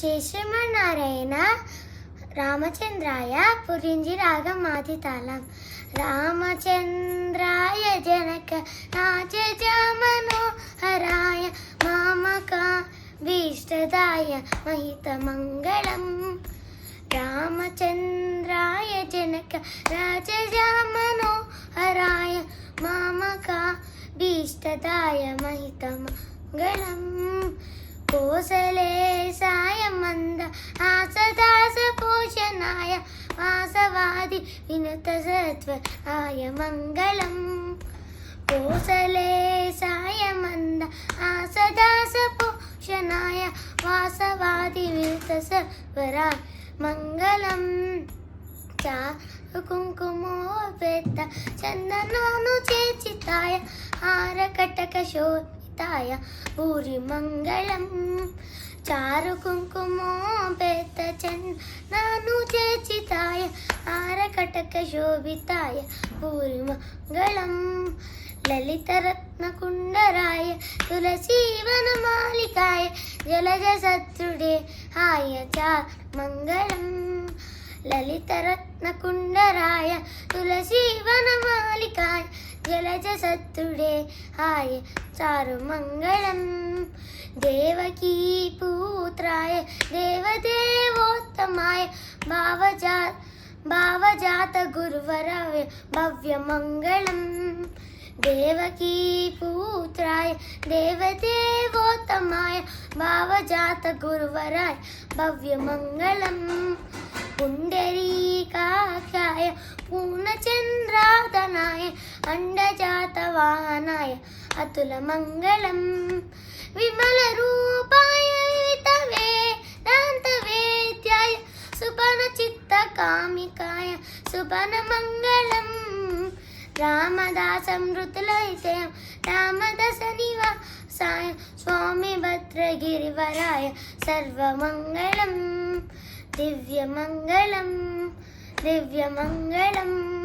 జై శ్రీమన్నారాయణ. రామచంద్రాయ పురింజి రాగం ఆదితాళం. రామచంద్రాయ జనక రాజజ మనోహరాయ మామక భీష్టదాయ మహిత మంగళం. రామచంద్రాయ జనక రాజజ మనోహరాయ మామక భీష్టదాయ మహిత మంగళం. కోసలేశాయ మంద ఆసదాస పోషణాయ వాసవాది వినుత సత్వరాయ మంగళం. కోసలేశాయ మంద ఆసదాస పోషణాయ వాసవాది వినుత సత్వరాయ మంగళం. చారు కుంకుమోపేత చందనాను చేర్చితాయ హారకటక శోభితాయ భూరి మంగళం. చారు కుంకుమోపేత చందనాను చేర్చితాయ హారకటక శోభితాయ భూరి మంగళం. లలితరత్న కుండరాయ తులసీవనమాలికాయ జలజ సత్రుడే హాయ చారు మంగళం. లలితరత్న కుండరాయ తులసీవనమాలికాయ జలజ సత్తుడే హాయ చారు మంగళం. దేవకీ పుత్రాయ దేవదేవోత్తమాయ భావజాత గురువరాయ భవ్య మంగళం. దేవకీ పుత్రాయ దేవదేవోత్తమాయ భావజాత గురువరాయ భవ్య మంగళం. పుండరీకాక్షాయ పూర్ణచంద్రాదనాయ అండజాత వాహనాయ అతుల మంగళం. విమల రూపాయ వేదాంత వేద్యాయ సుపన చిత్త కామికాయ సుపన మంగళం. రామదాసమృతులైతేయం రామదాస నివాసాయ స్వామి భద్రగిరివరాయ సర్వమంగళం. దివ్యమంగళం దివ్యమంగళం.